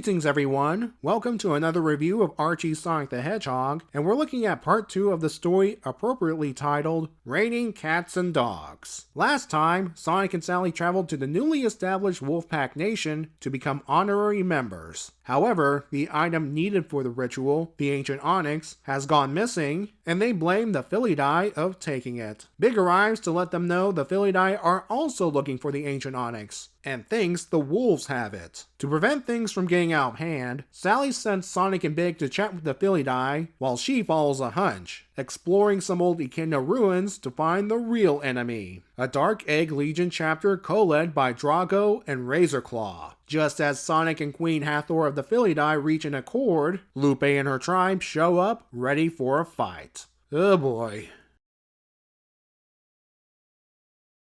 Greetings everyone, welcome to another review of Archie Sonic the Hedgehog, and we're looking at part 2 of the story appropriately titled Raining Cats and Dogs. Last time, Sonic and Sally traveled to the newly established Wolfpack Nation to become honorary members. However, the item needed for the ritual, the ancient onyx, has gone missing, and they blame the Felidae of taking it. Big arrives to let them know the Felidae are also looking for the ancient onyx, and thinks the wolves have it. To prevent things from getting out of hand, Sally sends Sonic and Big to chat with the Felidae, while she follows a hunch, exploring some old Echidna ruins to find the real enemy. A Dark Egg Legion chapter co-led by Drago and Razorclaw. Just as Sonic and Queen Hathor of the Felidae reach an accord, Lupe and her tribe show up, ready for a fight. Oh boy.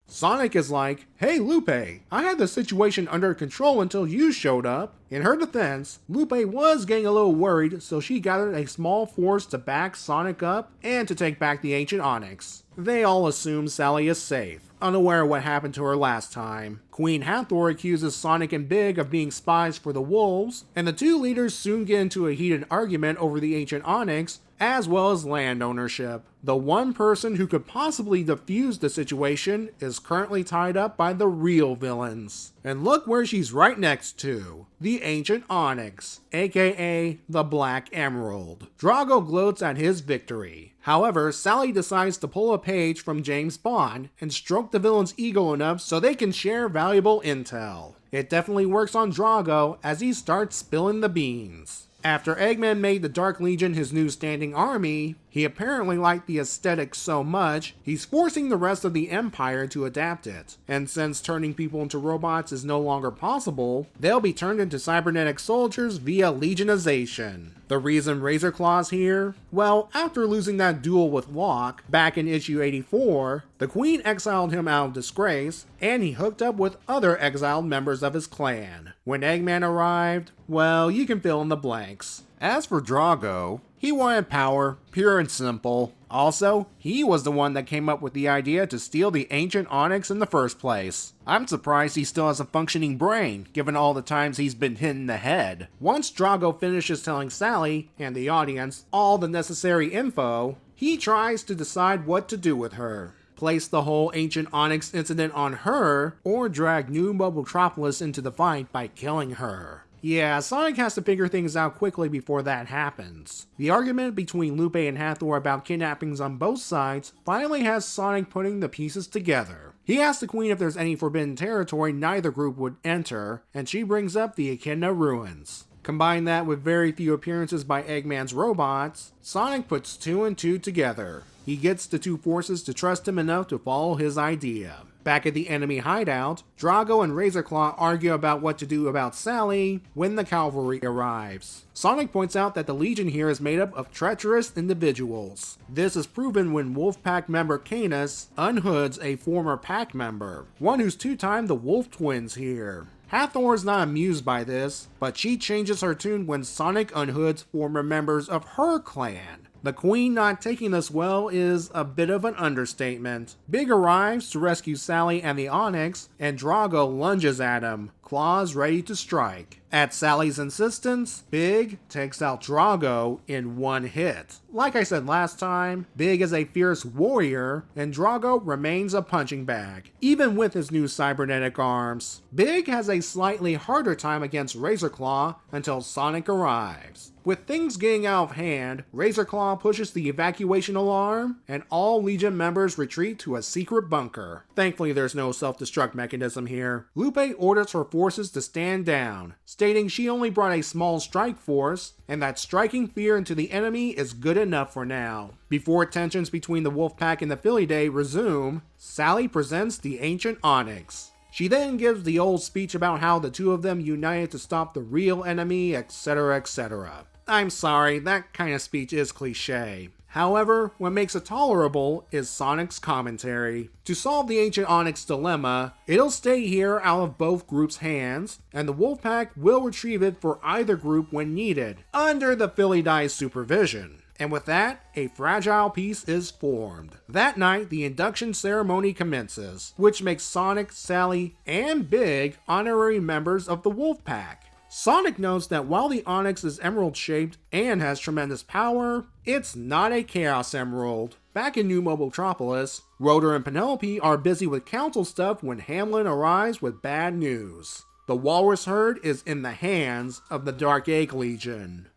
Sonic is like, "Hey Lupe, I had the situation under control until you showed up." In her defense, Lupe was getting a little worried, so she gathered a small force to back Sonic up and to take back the ancient onyx. They all assume Sally is safe, unaware of what happened to her last time. Queen Hathor accuses Sonic and Big of being spies for the wolves, and the two leaders soon get into a heated argument over the ancient onyx, as well as land ownership. The one person who could possibly defuse the situation is currently tied up by the real villains. And look where she's right next to. The ancient onyx, aka the Black Emerald. Drago gloats at his victory. However, Sally decides to pull a page from James Bond and stroke the villain's ego enough so they can share valuable intel. It definitely works on Drago as he starts spilling the beans. After Eggman made the Dark Legion his new standing army, he apparently liked the aesthetic so much, he's forcing the rest of the Empire to adapt it. And since turning people into robots is no longer possible, they'll be turned into cybernetic soldiers via legionization. The reason Razorclaw's here? Well, after losing that duel with Locke back in issue 84, the Queen exiled him out of disgrace, and he hooked up with other exiled members of his clan. When Eggman arrived, well, you can fill in the blanks. As for Drago, he wanted power, pure and simple. Also, he was the one that came up with the idea to steal the ancient onyx in the first place. I'm surprised he still has a functioning brain, given all the times he's been hit in the head. Once Drago finishes telling Sally, and the audience, all the necessary info, he tries to decide what to do with her. Place the whole ancient onyx incident on her, or drag New Mobotropolis into the fight by killing her. Yeah, Sonic has to figure things out quickly before that happens. The argument between Lupe and Hathor about kidnappings on both sides finally has Sonic putting the pieces together. He asks the Queen if there's any forbidden territory neither group would enter, and she brings up the Echidna ruins. Combine that with very few appearances by Eggman's robots, Sonic puts 2 and 2 together. He gets the two forces to trust him enough to follow his idea. Back at the enemy hideout, Drago and Razorclaw argue about what to do about Sally when the cavalry arrives. Sonic points out that the Legion here is made up of treacherous individuals. This is proven when Wolfpack member Canis unhoods a former pack member, one who's two-timed the Wolf Twins here. Hathor is not amused by this, but she changes her tune when Sonic unhoods former members of her clan. The Queen not taking this well is a bit of an understatement. Big arrives to rescue Sally and the Onyx, and Drago lunges at him, claws ready to strike. At Sally's insistence, Big takes out Drago in one hit. Like I said last time, Big is a fierce warrior, and Drago remains a punching bag, even with his new cybernetic arms. Big has a slightly harder time against Razorclaw until Sonic arrives. With things getting out of hand, Razorclaw pushes the evacuation alarm, and all Legion members retreat to a secret bunker. Thankfully, there's no self-destruct mechanism here. Lupe orders her forces to stand down, stating she only brought a small strike force, and that striking fear into the enemy is good enough for now. Before tensions between the Wolfpack and the Felidae resume, Sally presents the ancient onyx. She then gives the old speech about how the two of them united to stop the real enemy, etc, etc. I'm sorry, that kind of speech is cliche. However, what makes it tolerable is Sonic's commentary. To solve the ancient onyx dilemma, it'll stay here out of both groups' hands, and the Wolfpack will retrieve it for either group when needed, under the Felidae's supervision. And with that, a fragile peace is formed. That night, the induction ceremony commences, which makes Sonic, Sally, and Big honorary members of the Wolfpack. Sonic notes that while the Onyx is emerald-shaped and has tremendous power, it's not a Chaos Emerald. Back in New Mobotropolis, Rotor and Penelope are busy with council stuff when Hamlin arrives with bad news. The Walrus Herd is in the hands of the Dark Egg Legion.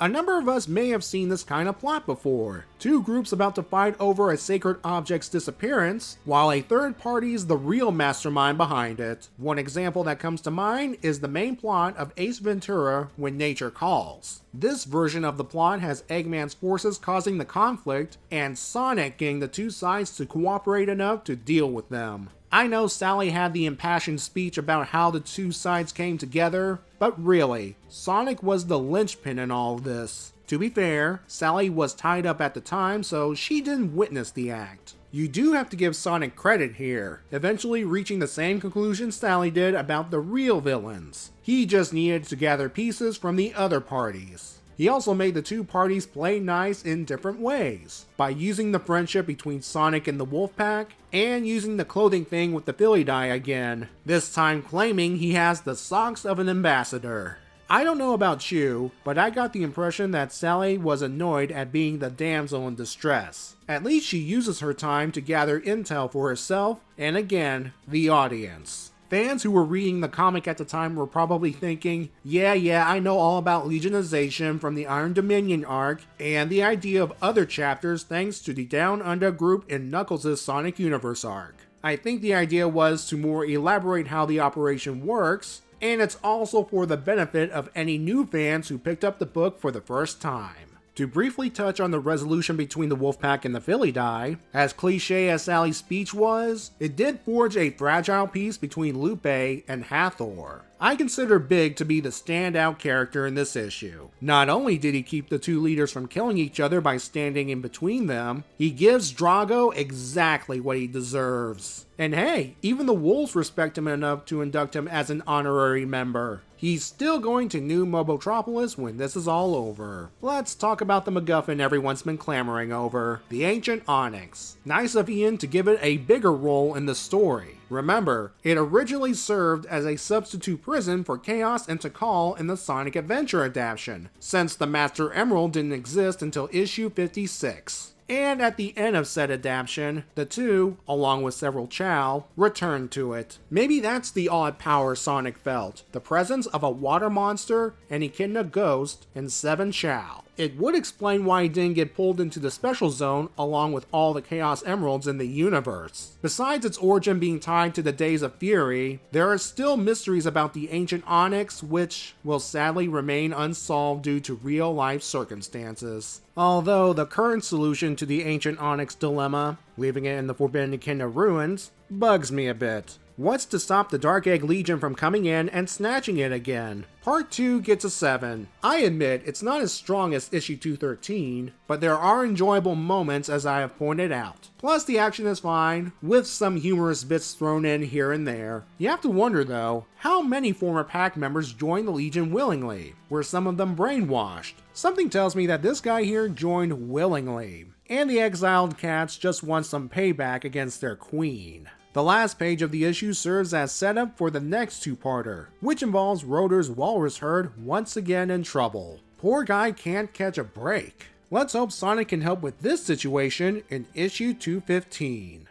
A number of us may have seen this kind of plot before. Two groups about to fight over a sacred object's disappearance, while a third party is the real mastermind behind it. One example that comes to mind is the main plot of Ace Ventura: When Nature Calls. This version of the plot has Eggman's forces causing the conflict, and Sonic getting the two sides to cooperate enough to deal with them. I know Sally had the impassioned speech about how the two sides came together, but really, Sonic was the linchpin in all of this. To be fair, Sally was tied up at the time, so she didn't witness the act. You do have to give Sonic credit here, eventually reaching the same conclusion Sally did about the real villains. He just needed to gather pieces from the other parties. He also made the two parties play nice in different ways, by using the friendship between Sonic and the Wolfpack, and using the clothing thing with the Felidae again, this time claiming he has the socks of an ambassador. I don't know about you, but I got the impression that Sally was annoyed at being the damsel in distress. At least she uses her time to gather intel for herself, and again, the audience. Fans who were reading the comic at the time were probably thinking, yeah, I know all about Legionization from the Iron Dominion arc, and the idea of other chapters thanks to the Down Under group in Knuckles' Sonic Universe arc. I think the idea was to more elaborate how the operation works, and it's also for the benefit of any new fans who picked up the book for the first time. To briefly touch on the resolution between the Wolfpack and the Felidae, as cliche as Sally's speech was, it did forge a fragile peace between Lupe and Hathor. I consider Big to be the standout character in this issue. Not only did he keep the two leaders from killing each other by standing in between them, he gives Drago exactly what he deserves. And hey, even the Wolves respect him enough to induct him as an honorary member. He's still going to New Mobotropolis when this is all over. Let's talk about the MacGuffin everyone's been clamoring over, the Ancient Onyx. Nice of Ian to give it a bigger role in the story. Remember, it originally served as a substitute prison for Chaos and Tikal in the Sonic Adventure adaptation, since the Master Emerald didn't exist until issue 56. And at the end of said adaptation, the two, along with several Chow, returned to it. Maybe that's the odd power Sonic felt, the presence of a water monster, an Echidna ghost, and 7 Chow. It would explain why he didn't get pulled into the Special Zone along with all the Chaos Emeralds in the universe. Besides its origin being tied to the Days of Fury, there are still mysteries about the Ancient Onyx which will sadly remain unsolved due to real-life circumstances. Although the current solution to the Ancient Onyx dilemma, leaving it in the Forbidden Echidna ruins, bugs me a bit. What's to stop the Dark Egg Legion from coming in and snatching it again? Part 2 gets a 7. I admit it's not as strong as issue 213, but there are enjoyable moments as I have pointed out. Plus the action is fine, with some humorous bits thrown in here and there. You have to wonder though, how many former pack members joined the Legion willingly? Were some of them brainwashed? Something tells me that this guy here joined willingly, and the exiled cats just want some payback against their queen. The last page of the issue serves as setup for the next two-parter, which involves Rotor's Walrus Herd once again in trouble. Poor guy can't catch a break. Let's hope Sonic can help with this situation in issue 215.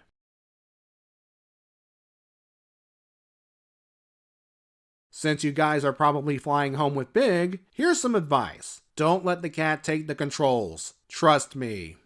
Since you guys are probably flying home with Big, here's some advice. Don't let the cat take the controls. Trust me.